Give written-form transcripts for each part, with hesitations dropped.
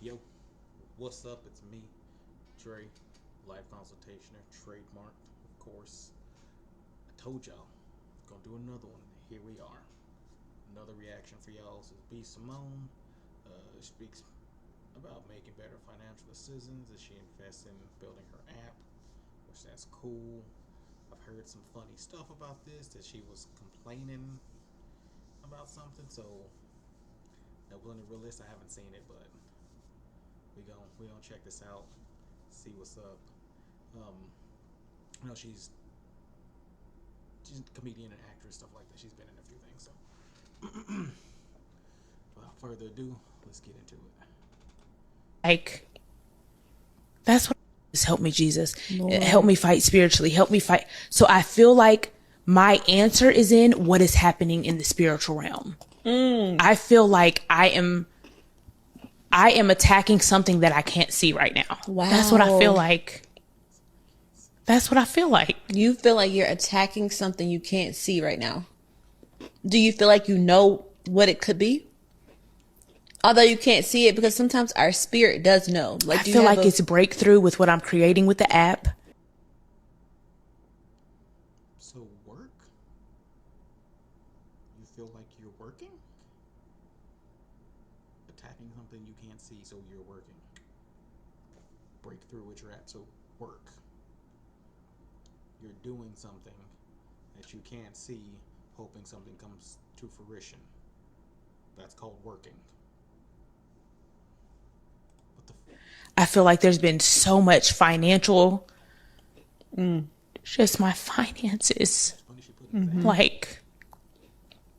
Yo, what's up? It's me, Trey, life consultationer, trademarked, of course. I told y'all, gonna do another one. Here we are. Another reaction for y'all. This is B. Simone. Speaks about making better financial decisions as she invests in building her app, which that's cool. I've heard some funny stuff about this, that she was complaining about something, so that wasn't a real list. I haven't seen it, but we gonna check this out, see what's up. Um, you know, she's a comedian and actress, stuff like that. She's been in a few things. So, without further ado, let's get into it. Like, that's what help me, Jesus. Lord. Help me fight spiritually. Help me fight. So I feel like my answer is in what is happening in the spiritual realm. I feel like I am attacking something that I can't see right now. Wow. That's what I feel like. That's what I feel like. You feel like you're attacking something you can't see right now. Do you feel like you know what it could be? Although you can't see it, because sometimes our spirit does know. I feel like it's breakthrough with what I'm creating with the app. So, work? You feel like you're working? Attacking something you can't see, so you're working. Breakthrough with your app, so work. You're doing something that you can't see, hoping something comes to fruition. That's called working. I feel like there's been so much financial, just my finances. Like,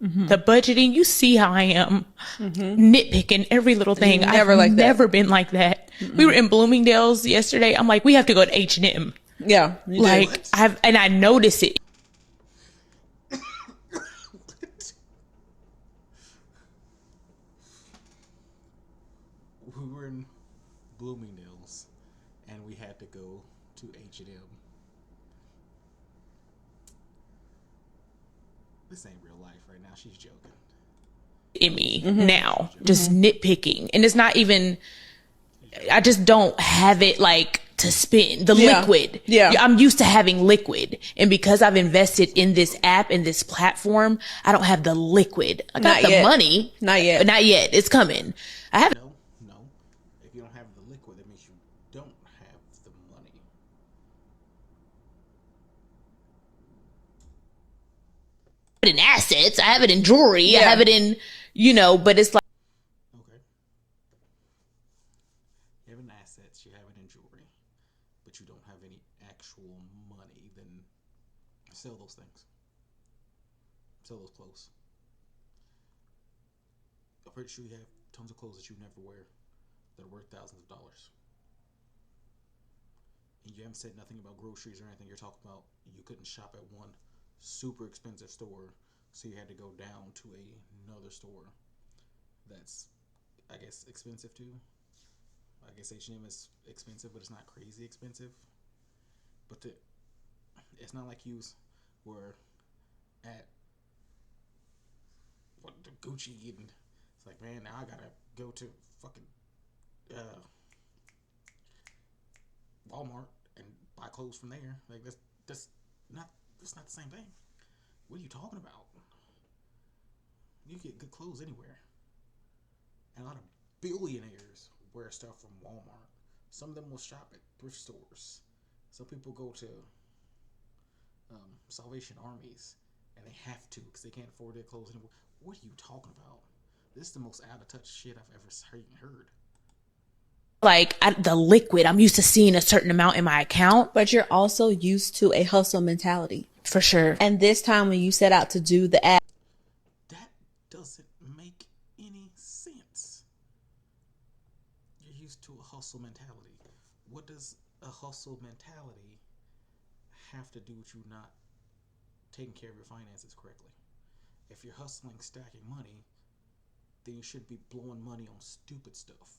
the budgeting, you see how I am nitpicking every little thing. I've never been like that. We were in Bloomingdale's yesterday. I'm like, we have to go to H&M. Yeah. Like, I notice it. We were in Bloomingdale's and we had to go to H&M. This ain't real life right now. She's joking. In me now, just nitpicking. And it's not even, I just don't have it like to spend the liquid. Yeah. I'm used to having liquid. And because I've invested in this app and this platform, I don't have the liquid. I got the money. Not yet. Not yet. It's coming. I have No. If you don't have the liquid, that means you don't have the money. it in assets. I have it in jewelry. I have it in, but it's like, Okay. You have an assets, you have it in jewelry, but you don't have any actual money, then sell those things. Sell those clothes. I'm pretty sure you have tons of clothes that you never wear that are worth thousands of dollars. And you haven't said nothing about groceries or anything. You're talking about you couldn't shop at one super expensive store, so you had to go down to another store that's, I guess, expensive too. I guess H&M is expensive, but it's not crazy expensive. But it's not like you were at the Gucci and it's like, man, now I gotta go to fucking Walmart and buy clothes from there. Like that's that's not the same thing. What are you talking about? You get good clothes anywhere. And a lot of billionaires wear stuff from Walmart. Some of them will shop at thrift stores. Some people go to Salvation Armies and they have to because they can't afford their clothes anymore. What are you talking about? This is the most out of touch shit I've ever heard. the liquid. I'm used to seeing a certain amount in my account. But you're also used to a hustle mentality. For sure. And this time when you set out to do the app, That doesn't make any sense. You're used to a hustle mentality. What does a hustle mentality have to do with you not taking care of your finances correctly? If you're hustling, stacking money, then you should be blowing money on stupid stuff.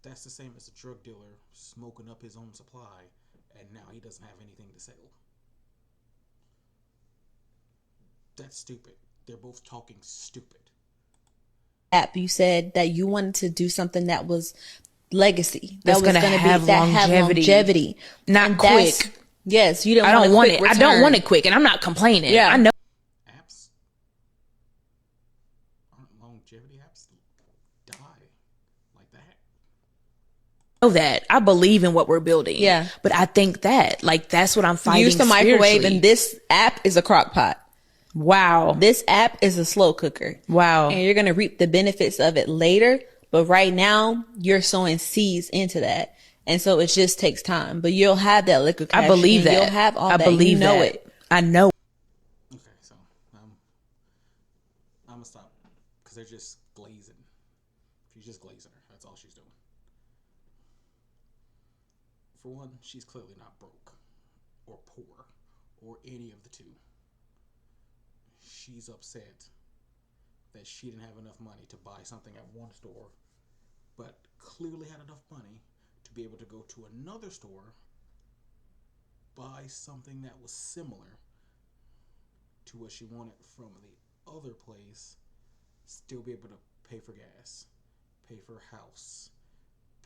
That's the same as a drug dealer smoking up his own supply and now he doesn't have anything to sell. That's stupid. They're both talking stupid. app, you said that you wanted to do something that was legacy. That's going to have longevity. Not quick. Yes, you don't. I don't want it. I don't want it quick, and I'm not complaining. Yeah. I know. Apps aren't longevity apps die like that. I know that. I believe in what we're building. Yeah, but I think that that's what I'm fighting. Use the microwave, and this app is a crock pot. Wow. This app is a slow cooker. Wow. And you're going to reap the benefits of it later, but right now you're sowing seeds into that. And so it just takes time, but you'll have that liquor cash. I believe that. You'll have all I that. believe you know that. it. I know. Okay, so I'm gonna stop because they're just glazing. She's just glazing her. That's all she's doing. For one, she's clearly not broke or poor or any of the two. She's upset that she didn't have enough money to buy something at one store, but clearly had enough money to be able to go to another store, buy something that was similar to what she wanted from the other place, still be able to pay for gas, pay for house,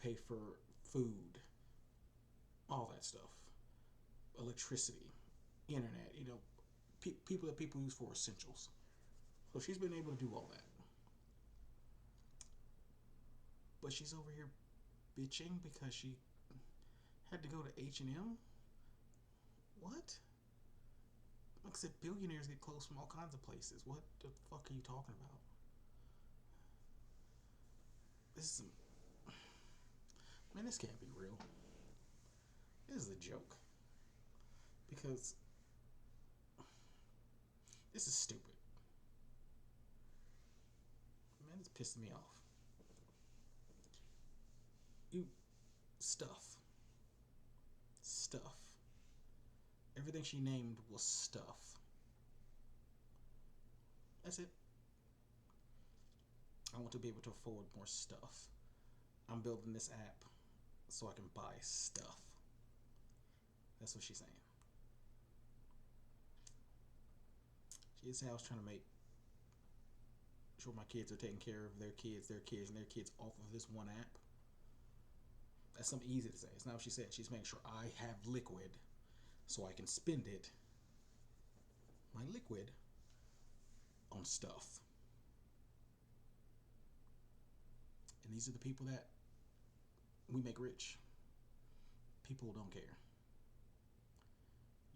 pay for food, all that stuff, electricity, internet, people that people use for essentials. So she's been able to do all that. But she's over here bitching because she had to go to H&M? What? Like I said, billionaires get clothes from all kinds of places. What the fuck are you talking about? Man, this can't be real. This is a joke. Because this is stupid. Man, it's pissing me off. Stuff. Everything she named was stuff. That's it. I want to be able to afford more stuff. I'm building this app so I can buy stuff. That's what she's saying. She said I was trying to make sure my kids are taking care of their kids, and their kids off of this one app. That's something easy to say. It's not what she said. She's making sure I have liquid so I can spend it, my liquid, on stuff. And these are the people that we make rich. People don't care.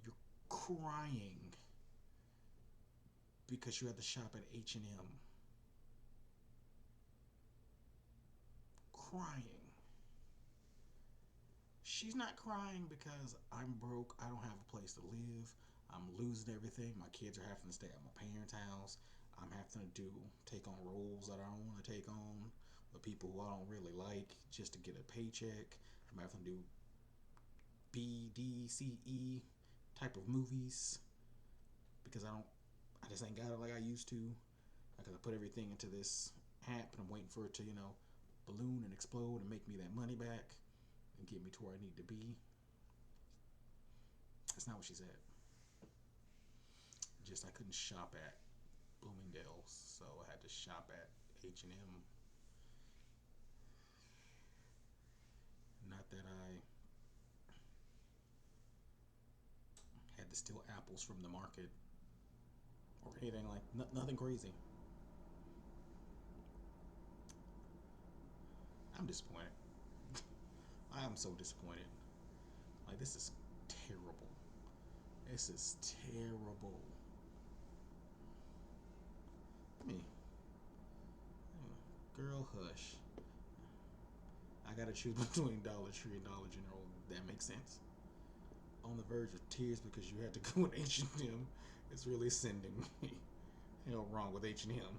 You're crying because you had to shop at H&M. Crying. She's not crying because I'm broke, I don't have a place to live, I'm losing everything, my kids are having to stay at my parents' house, I'm having to take on roles that I don't want to take on with people who I don't really like just to get a paycheck. I'm having to do B, D, C, E type of movies because I just ain't got it like I used to. Because I put everything into this app and I'm waiting for it to, balloon and explode and make me that money back and get me to where I need to be. That's not what she said. Just I couldn't shop at Bloomingdale's, so I had to shop at H&M. Not that I had to steal apples from the market or anything nothing crazy. I'm disappointed. I am so disappointed. Like, this is terrible. This is terrible. Girl, hush. I gotta choose between Dollar Tree and Dollar General. That makes sense. On the verge of tears because you had to go with H&M. It's really sending me. Wrong with H&M.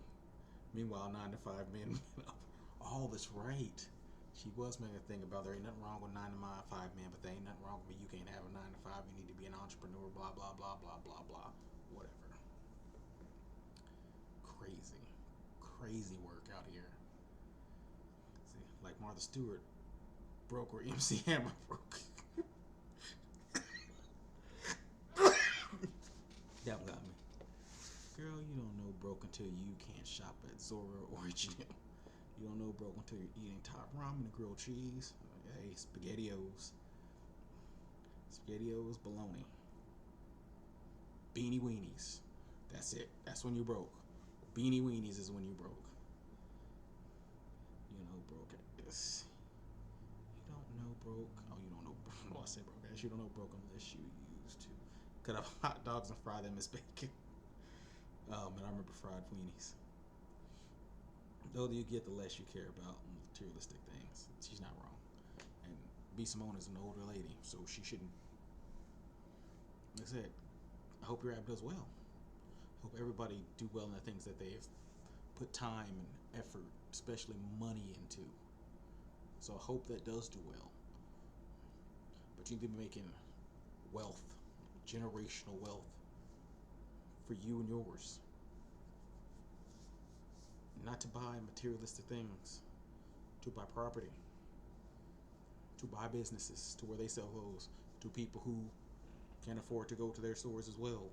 Meanwhile, 9 to 5 men. Oh, that's right. She was making a thing about there ain't nothing wrong with 9 to 5 men, but there ain't nothing wrong with me. You can't have a 9 to 5. You need to be an entrepreneur. Blah blah blah blah blah blah. Whatever. Crazy work out here. See, like Martha Stewart broke where MC Hammer broke. That got me. Girl, you don't know broke until you can't shop at Zora or H&M. know broke until you're eating top ramen and grilled cheese. Hey, SpaghettiOs. SpaghettiOs, bologna. Beanie Weenies. That's it. That's when you broke. Beanie Weenies is when you broke. You know broke. Yes. You don't know broke. Oh, you don't know. No, I say broke. You don't know broke unless you used to cut up hot dogs and fry them as bacon. And I remember fried weenies. The older you get, the less you care about materialistic things. She's not wrong. And B. Simone is an older lady, so she shouldn't. Like I said, I hope your app does well. Hope everybody do well in the things that they've put time and effort, especially money, into. So I hope that does do well. But you need to be making wealth, generational wealth, for you and yours. Not to buy materialistic things, to buy property, to buy businesses, to where they sell clothes, to people who can't afford to go to their stores as well.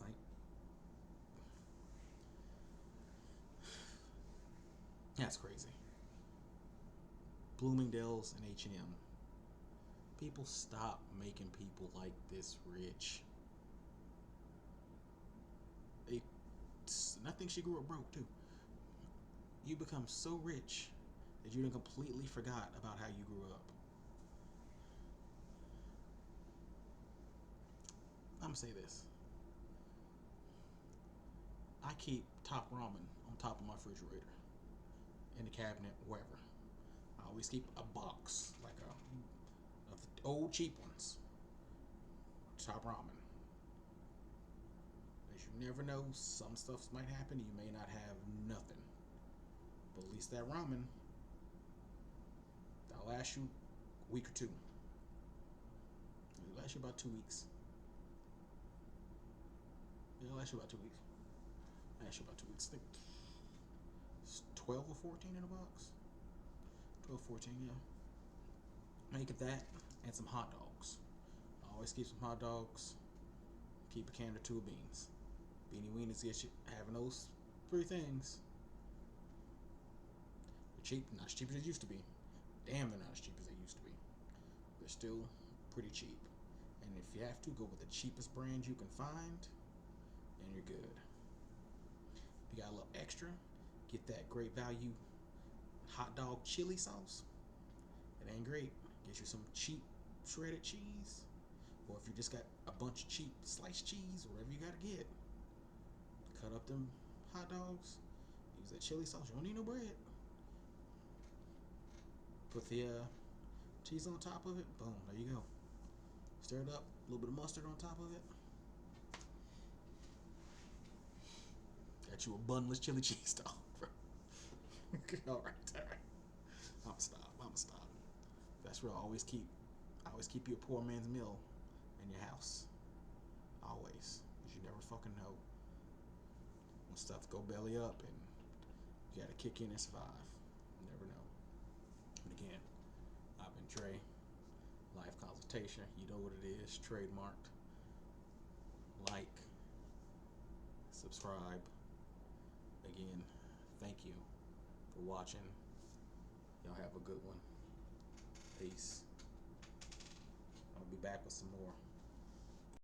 Like, that's crazy. Bloomingdale's and H&M. People stop making people like this rich. And I think she grew up broke too. You become so rich that you done completely forgot about how you grew up. I'm gonna say this. I keep top ramen on top of my refrigerator, in the cabinet, wherever. I always keep a box, like of the old cheap ones. Top ramen. As you never know, some stuff might happen. You may not have nothing, but at least that ramen, that'll last you a week or two. It'll last you about 2 weeks. It'll last you about 2 weeks. Last you about 2 weeks. I think it's 12 or 14 in a box. 12, 14, yeah. Make it that and some hot dogs. I always keep some hot dogs. Keep a can or two of beans. Beanie Weenies get you having those 3 things. They're cheap, not as cheap as they used to be. Damn, they're not as cheap as they used to be. They're still pretty cheap. And if you have to, go with the cheapest brand you can find, and you're good. If you got a little extra, get that great value hot dog chili sauce. It ain't great. Get you some cheap shredded cheese. Or if you just got a bunch of cheap sliced cheese, whatever you gotta get. Cut up them hot dogs. Use that chili sauce. You don't need no bread. Put the cheese on top of it. Boom, there you go. Stir it up. A little bit of mustard on top of it. Got you a bunless chili cheese dog, bro. Alright. I'ma stop. That's real. Always keep you a poor man's meal in your house. Always. Because you never fucking know when stuff go belly up and you gotta kick in and survive. You never know. And again, I've been Dre. Life consultation. You know what it is. Trademarked. Like. Subscribe. Again, thank you for watching. Y'all have a good one. Peace. I'll be back with some more.